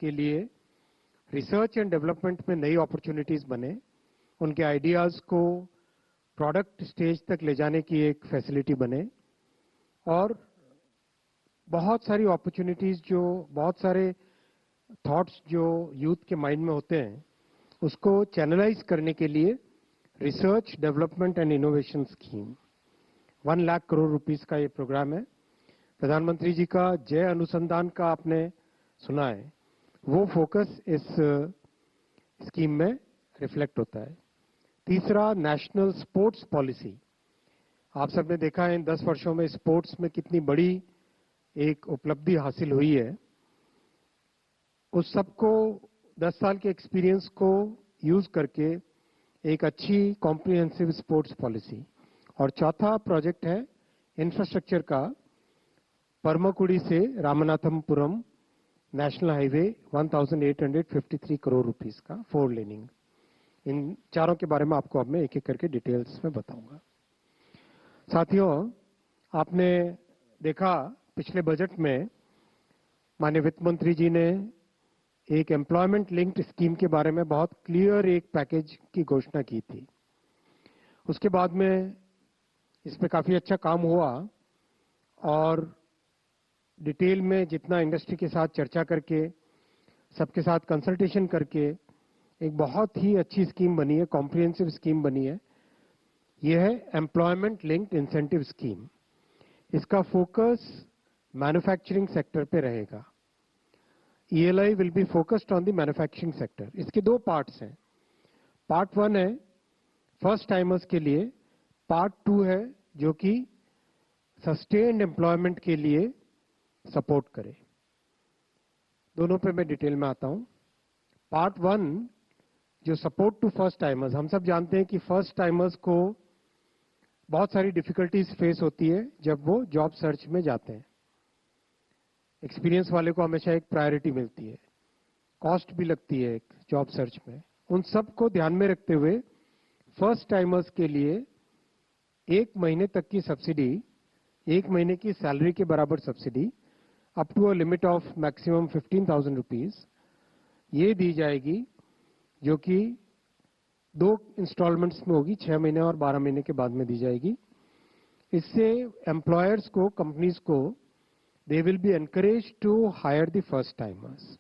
के लिए research and development में नई अपॉर्चुनिटीज बने, उनके आइडियाज को प्रोडक्ट स्टेज तक ले जाने की एक फैसिलिटी बने, और बहुत सारी अपॉर्चुनिटीज बहुत सारे थॉट्स जो यूथ के माइंड में होते हैं उसको चैनलाइज करने के लिए research development and innovation scheme 1 lakh crore rupees का ये प्रोग्राम है। प्रधानमंत्री जी का जय अनुसंधान का आपने सुना है, वो फोकस इस स्कीम में रिफ्लेक्ट होता है। तीसरा, नेशनल स्पोर्ट्स पॉलिसी। आप सबने देखा है इन 10 वर्षों में स्पोर्ट्स में कितनी बड़ी एक उपलब्धि हासिल हुई है। उस सबको 10 साल के एक्सपीरियंस को यूज करके एक अच्छी कॉम्प्रिहेंसिव स्पोर्ट्स पॉलिसी। और चौथा प्रोजेक्ट है इंफ्रास्ट्रक्चर का, परमाकुड़ी से Ramanathapuram national highway 1853 crore rupees का 4 लेनिंग। इन चारों के बारे में आपको अब मैं एक एक करके डिटेल्स में बताऊंगा। साथियों, आपने देखा पिछले बजट में माननीय वित्त मंत्री जी ने एक एम्प्लॉयमेंट लिंक्ड स्कीम के बारे में बहुत क्लियर एक पैकेज की घोषणा की थी। उसके बाद में इस पे काफी अच्छा काम हुआ और डिटेल में जितना इंडस्ट्री के साथ चर्चा करके, सबके साथ कंसल्टेशन करके एक बहुत ही अच्छी स्कीम बनी है, कॉम्प्रिहेंसिव स्कीम बनी है। यह है एम्प्लॉयमेंट लिंक्ड इंसेंटिव स्कीम। इसका फोकस मैन्युफैक्चरिंग सेक्टर पे रहेगा। ELI will be focused on the manufacturing sector. इसके दो पार्ट्स हैं। पार्ट 1 है फर्स्ट टाइमर्स के लिए, पार्ट 2 है जो कि सस्टेन्ड एम्प्लॉयमेंट के लिए सपोर्ट करे। दोनों पे मैं डिटेल में आता हूं। पार्ट 1 जो सपोर्ट टू फर्स्ट टाइमर्स, हम सब जानते हैं कि फर्स्ट टाइमर्स को बहुत सारी डिफिकल्टीज फेस होती है जब वो जॉब सर्च में जाते हैं। एक्सपीरियंस वाले को हमेशा एक प्रायोरिटी मिलती है, कॉस्ट भी लगती है एक जॉब सर्च में। उन सब को ध्यान में रखते हुए फर्स्ट टाइमर्स के लिए 1 महीने तक की सब्सिडी, 1 महीने की सैलरी के बराबर subsidy up to a limit of maximum 15,000 rupees ये दी जाएगी, जो कि 2 इंस्टॉलमेंट्स में होगी, 6 महीने और 12 महीने के बाद में दी जाएगी। इससे एम्प्लॉयर्स को, कंपनीज को, they will be encourage to hire the first timers.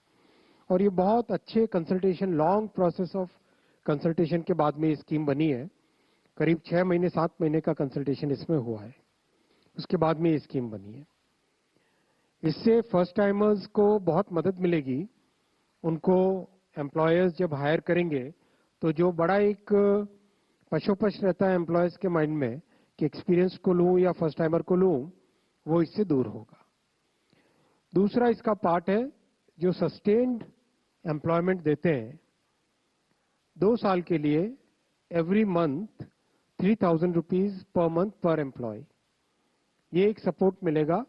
और ये बहुत अच्छे consultation, long process of consultation के बाद में ये स्कीम बनी है। करीब 6 महीने 7 महीने का कंसल्टेशन इसमें हुआ है, उसके बाद में ये स्कीम बनी है। इससे फर्स्ट टाइमर्स को बहुत मदद मिलेगी। उनको एम्प्लॉयर्स जब हायर करेंगे तो जो बड़ा एक पशोपश रहता है एम्प्लॉयर्स के माइंड में कि एक्सपीरियंस को लूं या फर्स्ट टाइमर को लूं, वो इससे दूर होगा। दूसरा इसका पार्ट है जो सस्टेन्ड एम्प्लॉयमेंट देते हैं 2 साल के लिए, every month 3,000 rupees per month पर एम्प्लॉय, ये एक सपोर्ट मिलेगा।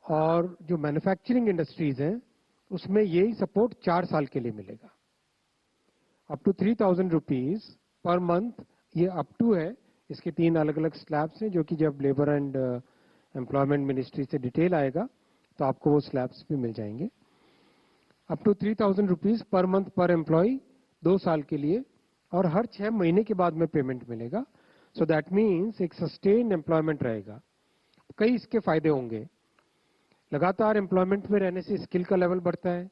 और जो मैन्युफैक्चरिंग इंडस्ट्रीज हैं उसमें यही सपोर्ट 4 साल के लिए मिलेगा, up to 3,000 rupees per month. ये अप टू है, इसके 3 अलग अलग स्लैब्स हैं जो कि जब लेबर एंड एम्प्लॉयमेंट मिनिस्ट्री से डिटेल आएगा तो आपको वो स्लैब्स भी मिल जाएंगे। Up to 3,000 rupees per month पर एम्प्लॉय 2 साल के लिए, और हर 6 महीने के बाद में पेमेंट मिलेगा। सो दैट मीन्स एक सस्टेन एम्प्लॉयमेंट रहेगा। कई इसके फायदे होंगे। लगातार एम्प्लॉयमेंट में रहने से स्किल का लेवल बढ़ता है,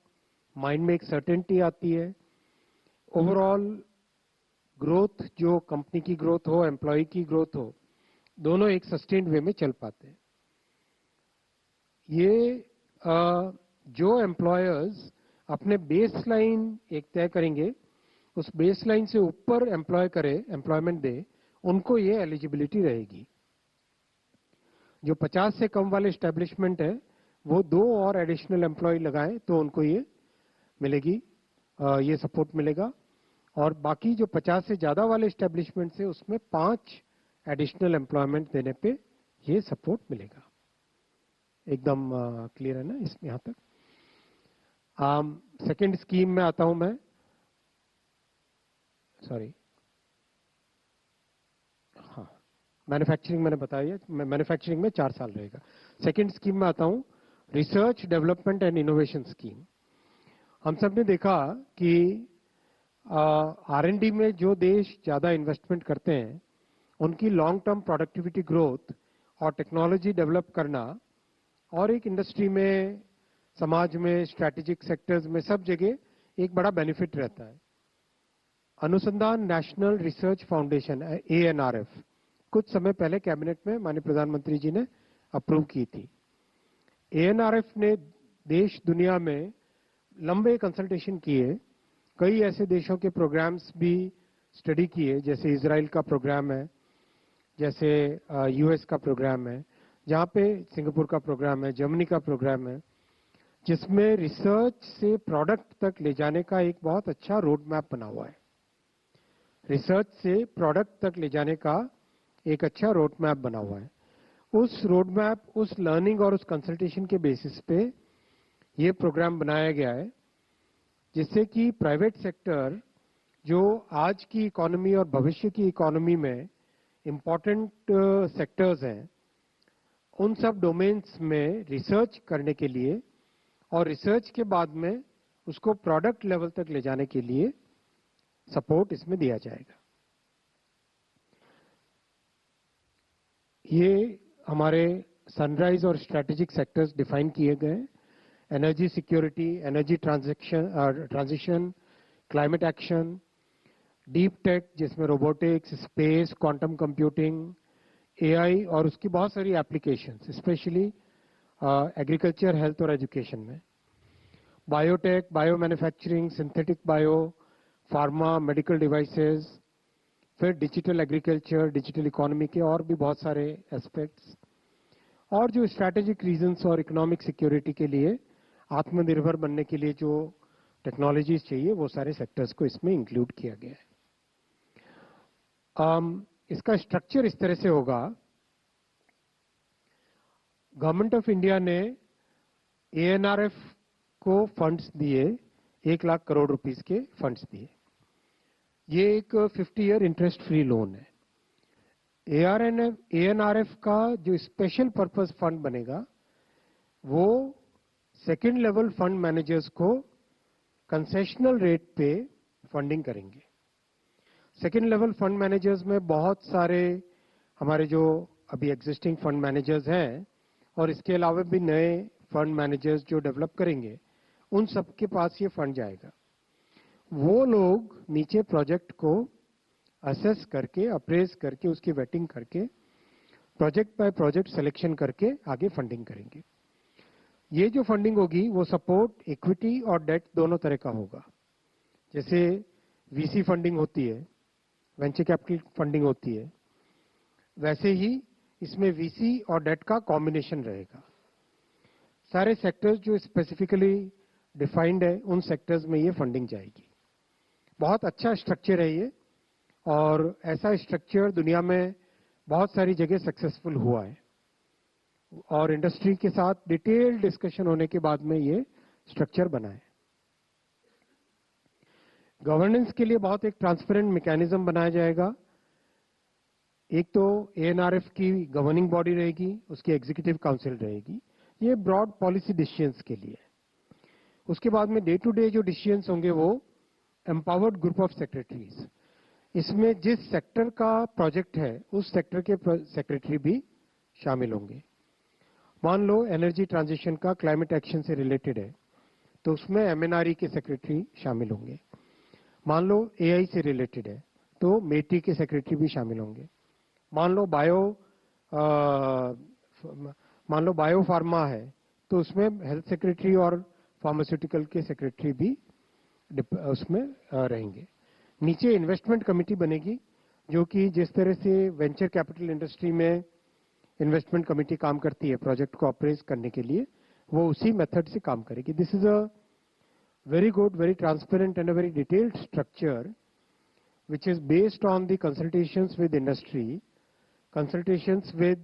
माइंड में एक सर्टेनिटी आती है, ओवरऑल ग्रोथ, जो कंपनी की ग्रोथ हो, एम्प्लॉय की ग्रोथ हो, दोनों एक सस्टेन्ड वे में चल पाते हैं। ये जो एम्प्लॉयर्स अपने बेस लाइन एक तय करेंगे, उस बेस लाइन से ऊपर एम्प्लॉयमेंट दे, उनको ये एलिजिबिलिटी रहेगी। जो 50 से कम वाले एस्टेब्लिशमेंट है वो 2 और एडिशनल एम्प्लॉय लगाएं तो उनको ये मिलेगी, ये सपोर्ट मिलेगा। और बाकी जो 50 से ज्यादा वाले एस्टेब्लिशमेंट है उसमें 5 एडिशनल एम्प्लॉयमेंट देने पे ये सपोर्ट मिलेगा। एकदम क्लियर है ना इसमें यहां तक। सेकेंड स्कीम में आता हूं मैं, सॉरी, हाँ, मैन्युफैक्चरिंग मैंने बताया, मैन्युफैक्चरिंग में 4 साल रहेगा। सेकेंड स्कीम में आता हूं, research development and innovation scheme. हम सब ने देखा कि R&D में जो देश ज़्यादा इन्वेस्टमेंट करते हैं उनकी लॉन्ग टर्म प्रोडक्टिविटी ग्रोथ और टेक्नोलॉजी डेवलप करना और एक इंडस्ट्री में, समाज में, स्ट्रैटेजिक सेक्टर्स में सब जगह एक बड़ा बेनिफिट रहता है। अनुसंधान नेशनल रिसर्च फाउंडेशन ANRF कुछ समय पहले कैबिनेट में माननीय प्रधानमंत्री जी ने अप्रूव की थी। ANRF ने देश दुनिया में लंबे कंसल्टेशन किए, कई ऐसे देशों के प्रोग्राम्स भी स्टडी किए, जैसे इजराइल का प्रोग्राम है, जैसे US का प्रोग्राम है, जहाँ पे सिंगापुर का प्रोग्राम है, जर्मनी का प्रोग्राम है, जिसमें रिसर्च से प्रोडक्ट तक ले जाने का एक बहुत अच्छा रोड मैप बना हुआ है। रिसर्च से प्रोडक्ट तक ले जाने का एक अच्छा रोड मैप बना हुआ है। उस रोड मैप, उस लर्निंग और उस कंसल्टेशन के बेसिस पे ये प्रोग्राम बनाया गया है, जिससे कि प्राइवेट सेक्टर जो आज की इकोनॉमी और भविष्य की इकोनॉमी में इम्पोर्टेंट सेक्टर्स हैं, उन सब डोमेन्स में रिसर्च करने के लिए और रिसर्च के बाद में उसको प्रोडक्ट लेवल तक ले जाने के लिए सपोर्ट इसमें दिया जाएगा। ये हमारे सनराइज और स्ट्रैटेजिक सेक्टर्स डिफाइन किए गए, energy security, energy transition, climate action, deep tech जिसमें robotics, space, quantum computing, AI और उसकी बहुत सारी एप्लीकेशंस, स्पेशली एग्रीकल्चर, हेल्थ और एजुकेशन में, biotech, bio manufacturing, synthetic bio, pharma, medical devices, फिर डिजिटल एग्रीकल्चर, डिजिटल इकोनॉमी के और भी बहुत सारे एस्पेक्ट्स, और जो स्ट्रैटेजिक रीजंस और इकोनॉमिक सिक्योरिटी के लिए, आत्मनिर्भर बनने के लिए जो टेक्नोलॉजीज चाहिए, वो सारे सेक्टर्स को इसमें इंक्लूड किया गया है। इसका स्ट्रक्चर इस तरह से होगा, गवर्नमेंट ऑफ इंडिया ने ANRF को फंड्स दिए, 1 लाख करोड़ रुपीस के फंड्स दिए। ये एक 50 ईयर इंटरेस्ट फ्री लोन है। ANRF का जो स्पेशल पर्पस फंड बनेगा, वो सेकेंड लेवल फंड मैनेजर्स को कंसेशनल रेट पे फंडिंग करेंगे। सेकेंड लेवल फंड मैनेजर्स में बहुत सारे हमारे जो अभी एग्जिस्टिंग फंड मैनेजर्स हैं और इसके अलावा भी नए फंड मैनेजर्स जो डेवलप करेंगे, उन सबके पास ये फंड जाएगा। वो लोग नीचे प्रोजेक्ट को असेस करके, अप्रेज करके, उसकी वेटिंग करके, प्रोजेक्ट बाय प्रोजेक्ट सिलेक्शन करके आगे फंडिंग करेंगे। ये जो फंडिंग होगी वो सपोर्ट इक्विटी और डेट दोनों तरह का होगा। जैसे VC फंडिंग होती है, वेंचर कैपिटल फंडिंग होती है, वैसे ही इसमें VC और डेट का कॉम्बिनेशन रहेगा। सारे सेक्टर्स जो स्पेसिफिकली डिफाइंड है, उन सेक्टर्स में ये फंडिंग जाएगी। बहुत अच्छा स्ट्रक्चर है ये, और ऐसा स्ट्रक्चर दुनिया में बहुत सारी जगह सक्सेसफुल हुआ है, और इंडस्ट्री के साथ डिटेल डिस्कशन होने के बाद में ये स्ट्रक्चर बना है। गवर्नेंस के लिए बहुत एक ट्रांसपेरेंट मैकेनिज्म बनाया जाएगा। एक तो ANRF की गवर्निंग बॉडी रहेगी, उसकी एग्जीक्यूटिव काउंसिल रहेगी, ये ब्रॉड पॉलिसी डिसीजंस के लिए। उसके बाद में डे टू डे जो डिसीजंस होंगे वो एम्पावर्ड ग्रुप ऑफ सेक्रेटरीज, इसमें जिस सेक्टर का प्रोजेक्ट है उस सेक्टर के सेक्रेटरी भी शामिल होंगे। मान लो एनर्जी ट्रांजिशन का क्लाइमेट एक्शन से रिलेटेड है, तो उसमें MNRE के सेक्रेटरी शामिल होंगे। मान लो AI से रिलेटेड है, तो METI के सेक्रेटरी भी शामिल होंगे। मान लो बायो फार्मा है, तो उसमें हेल्थ सेक्रेटरी और फार्मास्यूटिकल के सेक्रेटरी भी उसमें रहेंगे। नीचे इन्वेस्टमेंट कमेटी बनेगी, जो कि जिस तरह से वेंचर कैपिटल इंडस्ट्री में इन्वेस्टमेंट कमेटी काम करती है प्रोजेक्ट को अप्रेज करने के लिए, वो उसी मेथड से काम करेगी। This is a very good, very transparent and a very detailed structure which is based on the consultations with industry, consultations with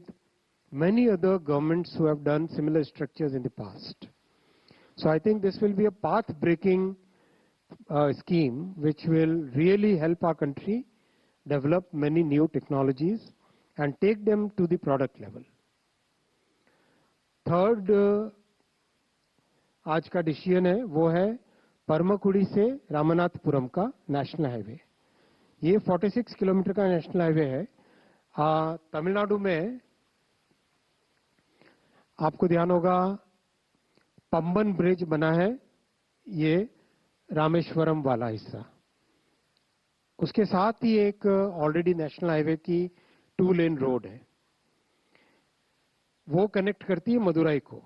many other governments who have done similar structures in the past. So I think this will be a path-breaking scheme which will really help our country develop many new technologies and take them to the product level. Third, आज का decision है वो है परमकुड़ी से रामनाथपुरम का national highway. ये 46 kilometre का national highway है। तमिलनाडु में आपको ध्यान होगा पंबन ब्रिज बना है, ये रामेश्वरम वाला हिस्सा। उसके साथ ही एक ऑलरेडी नेशनल हाईवे की 2 लेन रोड है, वो कनेक्ट करती है मदुराई को।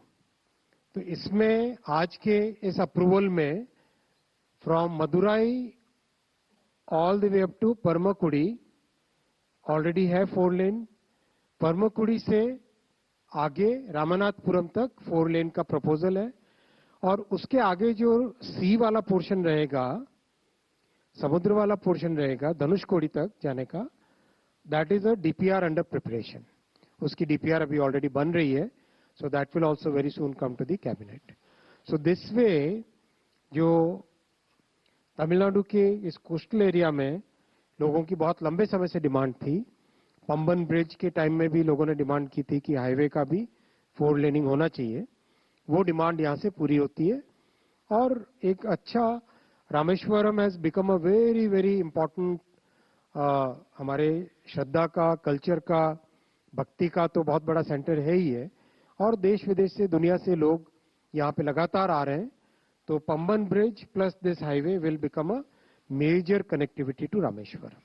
तो इसमें आज के इस अप्रूवल में from Madurai all the way up to Paramakudi already है 4 लेन। परमकुड़ी से आगे रामनाथपुरम तक 4 लेन का प्रपोजल है, और उसके आगे जो सी वाला पोर्शन रहेगा, समुद्र वाला पोर्शन रहेगा धनुषकोडी तक जाने का, that is a DPR under preparation. उसकी डीपीआर अभी ऑलरेडी बन रही है, so that will also very soon come to the cabinet. So this way जो तमिलनाडु के इस कोस्टल एरिया में लोगों की बहुत लंबे समय से डिमांड थी, पंबन ब्रिज के टाइम में भी लोगों ने डिमांड की थी कि हाईवे का भी 4 लेनिंग होना चाहिए, वो डिमांड यहां से पूरी होती है। और एक अच्छा Rameswaram has become a very very important, हमारे श्रद्धा का, कल्चर का, भक्ति का तो बहुत बड़ा सेंटर है ही है, और देश विदेश से, दुनिया से लोग यहाँ पे लगातार आ रहे हैं। तो Pamban bridge plus this highway will become a major connectivity to Rameswaram.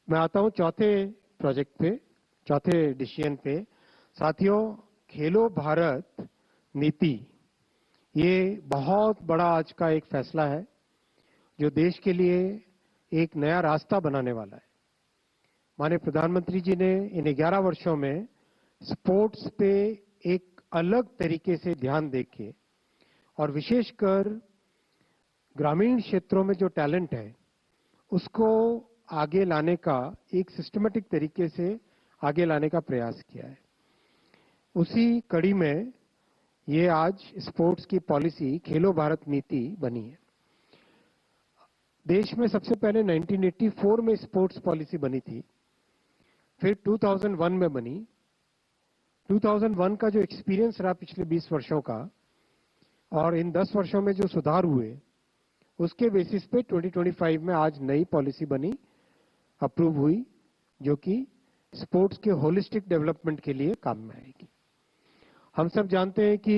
मैं आता हूं चौथे प्रोजेक्ट पे, चौथे डिसीजन पे। साथियों, खेलो भारत नीति ये बहुत बड़ा आज का एक फैसला है जो देश के लिए एक नया रास्ता बनाने वाला है। माननीय प्रधानमंत्री जी ने इन 11 वर्षों में स्पोर्ट्स पे एक अलग तरीके से ध्यान देके, और विशेषकर ग्रामीण क्षेत्रों में जो टैलेंट है उसको आगे लाने का, एक सिस्टमेटिक तरीके से आगे लाने का प्रयास किया है। उसी कड़ी में ये आज स्पोर्ट्स की पॉलिसी खेलो भारत नीति बनी है। देश में सबसे पहले 1984 में स्पोर्ट्स पॉलिसी बनी थी, फिर 2001 में बनी। 2001 का जो एक्सपीरियंस रहा पिछले 20 वर्षों का, और इन 10 वर्षों में जो सुधार हुए, उसके बेसिस पे 2025 में आज नई पॉलिसी बनी, अप्रूव हुई, जो कि स्पोर्ट्स के होलिस्टिक डेवलपमेंट के लिए काम में आएगी। हम सब जानते हैं कि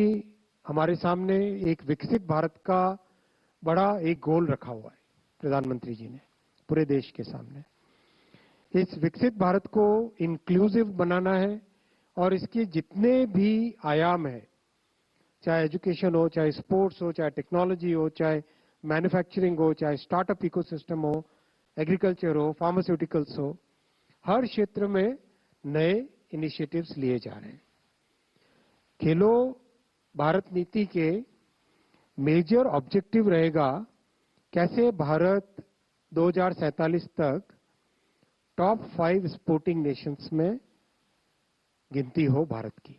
हमारे सामने एक विकसित भारत का बड़ा एक गोल रखा हुआ है प्रधानमंत्री जी ने पूरे देश के सामने। इस विकसित भारत को इंक्लूसिव बनाना है, और इसके जितने भी आयाम हैं, चाहे एजुकेशन हो, चाहे स्पोर्ट्स हो, चाहे टेक्नोलॉजी हो, चाहे मैन्युफैक्चरिंग हो, चाहे स्टार्टअप इकोसिस्टम हो, एग्रीकल्चर हो, फार्मास्यूटिकल्स हो, हर क्षेत्र में नए इनिशिएटिव्स लिए जा रहे हैं। खेलो भारत नीति के मेजर ऑब्जेक्टिव रहेगा कैसे भारत 2047 तक टॉप 5 स्पोर्टिंग नेशंस में गिनती हो भारत की।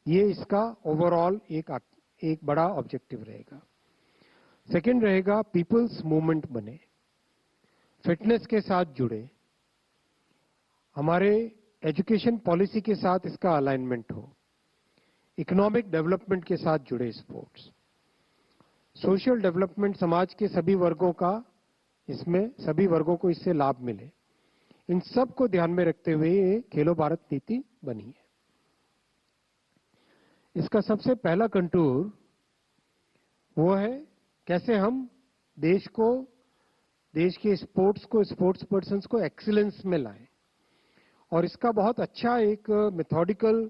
ये इसका ओवरऑल एक बड़ा ऑब्जेक्टिव रहेगा। सेकंड रहेगा पीपल्स मूवमेंट बने, फिटनेस के साथ जुड़े, हमारे एजुकेशन पॉलिसी के साथ इसका अलाइनमेंट हो, इकोनॉमिक डेवलपमेंट के साथ जुड़े स्पोर्ट्स, सोशल डेवलपमेंट, समाज के सभी वर्गों का, इसमें सभी वर्गों को इससे लाभ मिले, इन सब को ध्यान में रखते हुए ये खेलो भारत नीति बनी है। इसका सबसे पहला कंटूर वो है कैसे हम देश को, देश के स्पोर्ट्स को, स्पोर्ट्स पर्सन्स को एक्सीलेंस में लाएं। और इसका बहुत अच्छा एक मेथोडिकल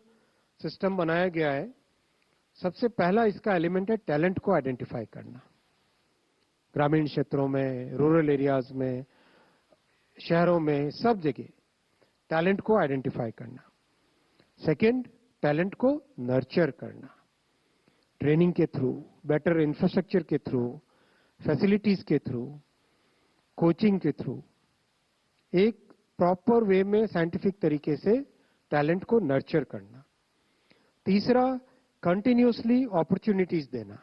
सिस्टम बनाया गया है। सबसे पहला इसका एलिमेंट है टैलेंट को आइडेंटिफाई करना, ग्रामीण क्षेत्रों में, रूरल एरियाज में, शहरों में, सब जगह टैलेंट को आइडेंटिफाई करना। सेकंड, टैलेंट को नर्चर करना, ट्रेनिंग के थ्रू, बेटर इंफ्रास्ट्रक्चर के थ्रू, फैसिलिटीज के थ्रू, कोचिंग के थ्रू, एक प्रॉपर वे में साइंटिफिक तरीके से टैलेंट को नर्चर करना। तीसरा, कंटिन्यूसली अपॉर्चुनिटीज देना,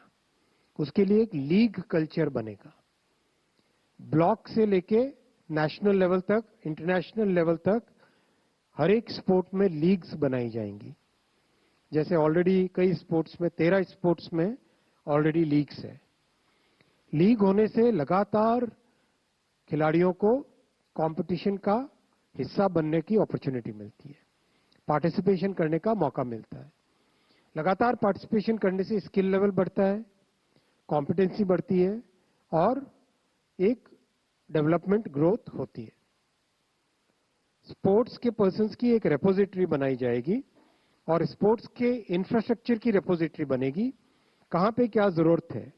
उसके लिए एक लीग कल्चर बनेगा, ब्लॉक से लेके नेशनल लेवल तक, इंटरनेशनल लेवल तक हर एक स्पोर्ट में लीग्स बनाई जाएंगी, जैसे ऑलरेडी कई स्पोर्ट्स में 13 स्पोर्ट्स में ऑलरेडी लीग्स है। लीग होने से लगातार खिलाड़ियों को कंपटीशन का हिस्सा बनने की अपॉर्चुनिटी मिलती है, पार्टिसिपेशन करने का मौका मिलता है। लगातार पार्टिसिपेशन करने से स्किल लेवल बढ़ता है, कॉम्पिटेंसी बढ़ती है और एक डेवलपमेंट ग्रोथ होती है। स्पोर्ट्स के पर्संस की एक रेपोजिटरी बनाई जाएगी और स्पोर्ट्स के इंफ्रास्ट्रक्चर की रेपोजिटरी बनेगी, कहां पे क्या जरूरत है।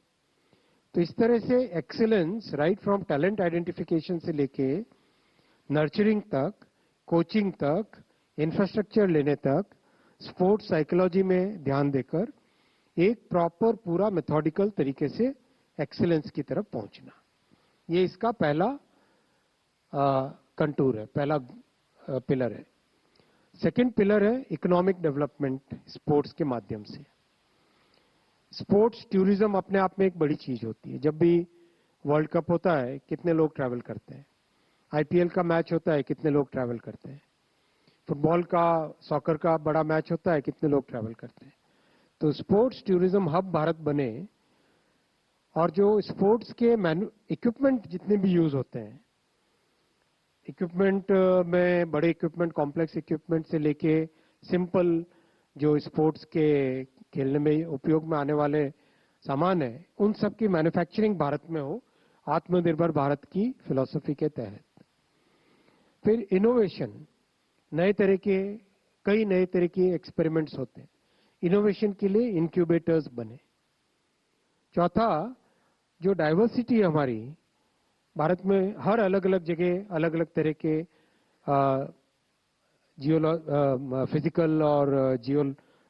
तो इस तरह से excellence right from talent identification से लेके नर्चरिंग तक, कोचिंग तक, इंफ्रास्ट्रक्चर लेने तक, स्पोर्ट्स साइकोलॉजी में ध्यान देकर एक प्रॉपर पूरा मेथोडिकल तरीके से एक्सीलेंस की तरफ पहुंचना, ये इसका पहला कंटूर है, पहला पिलर है। सेकंड पिलर है इकोनॉमिक डेवलपमेंट स्पोर्ट्स के माध्यम से। स्पोर्ट्स टूरिज्म अपने आप में एक बड़ी चीज होती है। जब भी वर्ल्ड कप होता है कितने लोग ट्रैवल करते हैं, आईपीएल का मैच होता है कितने लोग ट्रैवल करते हैं, फुटबॉल का, सॉकर का बड़ा मैच होता है कितने लोग ट्रैवल करते हैं। तो स्पोर्ट्स टूरिज्म हब भारत बने और जो स्पोर्ट्स के इक्विपमेंट जितने भी यूज होते हैं, इक्विपमेंट में बड़े इक्विपमेंट, कॉम्प्लेक्स इक्विपमेंट से लेके सिंपल जो स्पोर्ट्स के खेलने में उपयोग में आने वाले सामान है, उन सब की मैन्युफैक्चरिंग भारत में हो, आत्मनिर्भर भारत की फिलॉसफी के तहत। फिर इनोवेशन, कई नए तरह के एक्सपेरिमेंट्स होते हैं, इनोवेशन के लिए इंक्यूबेटर्स बने। चौथा, जो डाइवर्सिटी है हमारी भारत में, हर अलग अलग जगह अलग अलग तरह के फिजिकल और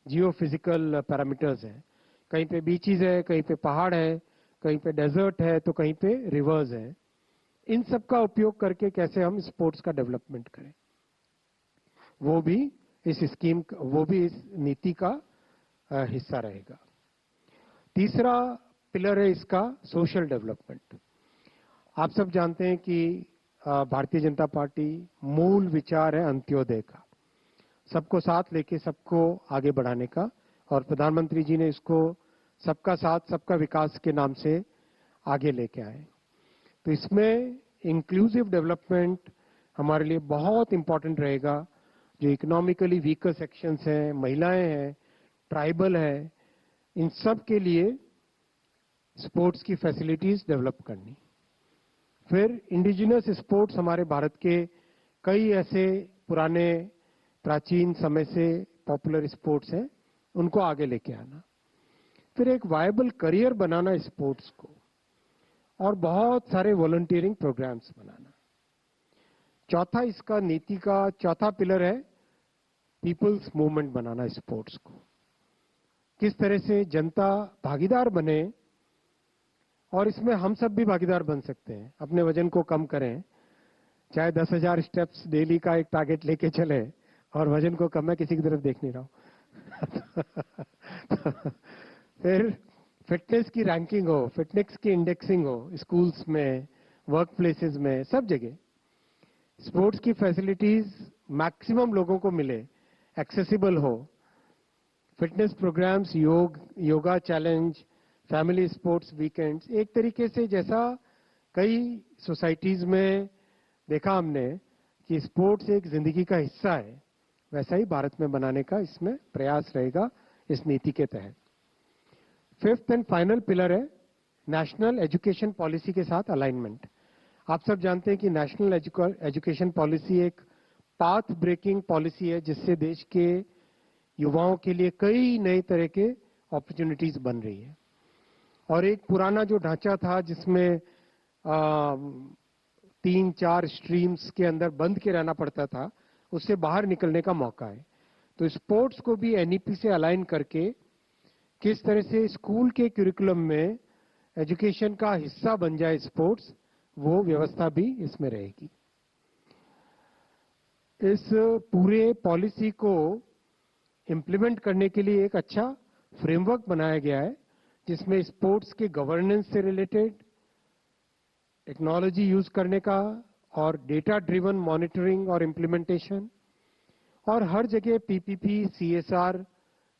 जियो फिजिकल पैरामीटर्स हैं। कहीं पे बीचीज है, कहीं पे पहाड़ है, कहीं पे डेजर्ट है, तो कहीं पे रिवर्स है। इन सब का उपयोग करके कैसे हम स्पोर्ट्स का डेवलपमेंट करें, वो भी इस नीति का हिस्सा रहेगा। तीसरा पिलर है इसका सोशल डेवलपमेंट। आप सब जानते हैं कि भारतीय जनता पार्टी मूल विचार है अंत्योदय का, सबको साथ लेके सबको आगे बढ़ाने का, और प्रधानमंत्री जी ने इसको सबका साथ सबका विकास के नाम से आगे लेके आए। तो इसमें इंक्लूसिव डेवलपमेंट हमारे लिए बहुत इंपॉर्टेंट रहेगा। जो इकोनॉमिकली वीकर सेक्शंस हैं, महिलाएं हैं, ट्राइबल है, इन सब के लिए स्पोर्ट्स की फैसिलिटीज डेवलप करनी। फिर इंडिजिनस स्पोर्ट्स, हमारे भारत के कई ऐसे पुराने प्राचीन समय से पॉपुलर स्पोर्ट्स हैं, उनको आगे लेके आना। फिर एक वायबल करियर बनाना स्पोर्ट्स को, और बहुत सारे वॉलंटियरिंग प्रोग्राम्स बनाना। चौथा इसका नीति का चौथा पिलर है पीपल्स मूवमेंट बनाना स्पोर्ट्स को। किस तरह से जनता भागीदार बने, और इसमें हम सब भी भागीदार बन सकते हैं। अपने वजन को कम करें, चाहे 10,000 स्टेप्स डेली का एक टारगेट लेके चले, और वजन को कम, मैं किसी की तरफ देख नहीं रहा हूं फिर फिटनेस की रैंकिंग हो, फिटनेस की इंडेक्सिंग हो, स्कूल्स में, वर्क प्लेसेस में, सब जगह स्पोर्ट्स की फैसिलिटीज मैक्सिमम लोगों को मिले, एक्सेसिबल हो। Fitness programmes, yoga challenge, family sports weekends, एक तरीके से जैसा कई सोसाइटीज में देखा हमने कि स्पोर्ट्स एक जिंदगी का हिस्सा है, वैसा ही भारत में बनाने का इसमें प्रयास रहेगा इस नीति के तहत। फिफ्थ एंड फाइनल पिलर है नेशनल एजुकेशन पॉलिसी के साथ अलाइनमेंट। आप सब जानते हैं कि नेशनल एजुकेशन पॉलिसी एक पाथ ब्रेकिंग पॉलिसी है, जिससे देश के युवाओं के लिए कई नए तरह के अपॉर्चुनिटीज बन रही है। और एक पुराना जो ढांचा था जिसमें 3-4 स्ट्रीम्स के अंदर बंद के रहना पड़ता था, उससे बाहर निकलने का मौका है। तो स्पोर्ट्स को भी एनईपी से अलाइन करके किस तरह से स्कूल के करिकुलम में एजुकेशन का हिस्सा बन जाए स्पोर्ट्स, वो व्यवस्था भी इसमें रहेगी। इस पूरे पॉलिसी को इम्प्लीमेंट करने के लिए एक अच्छा फ्रेमवर्क बनाया गया है, जिसमें स्पोर्ट्स के गवर्नेंस से रिलेटेड, टेक्नोलॉजी यूज करने का, और डेटा ड्रिवन मॉनिटरिंग और इम्प्लीमेंटेशन, और हर जगह पीपीपी, सीएसआर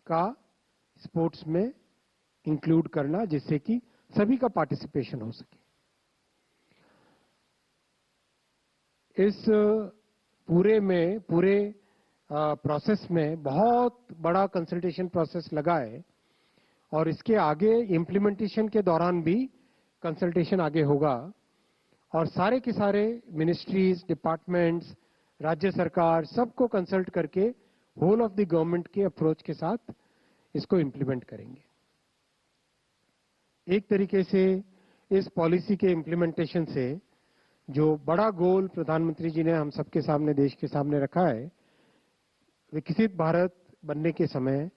का स्पोर्ट्स में इंक्लूड करना, जिससे कि सभी का पार्टिसिपेशन हो सके। इस पूरे प्रोसेस में बहुत बड़ा कंसल्टेशन प्रोसेस लगा है और इसके आगे इम्प्लीमेंटेशन के दौरान भी कंसल्टेशन आगे होगा और सारे के सारे मिनिस्ट्रीज, डिपार्टमेंट्स, राज्य सरकार सबको कंसल्ट करके होल ऑफ द गवर्नमेंट के अप्रोच के साथ इसको इम्प्लीमेंट करेंगे। एक तरीके से इस पॉलिसी के इम्प्लीमेंटेशन से जो बड़ा गोल प्रधानमंत्री जी ने हम सबके सामने, देश के सामने रखा है, विकसित भारत बनने के समय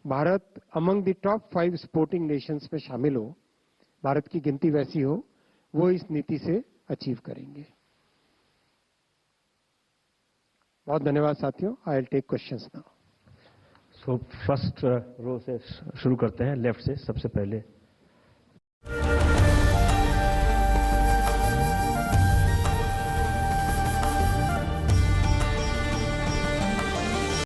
Bharat among the top 5 sporting Nations में शामिल हो, भारत की गिनती वैसी हो, वो इस नीति से अचीव करेंगे। बहुत धन्यवाद साथियों। I will take questions now. So first row से शुरू करते हैं, लेफ्ट से सबसे पहले।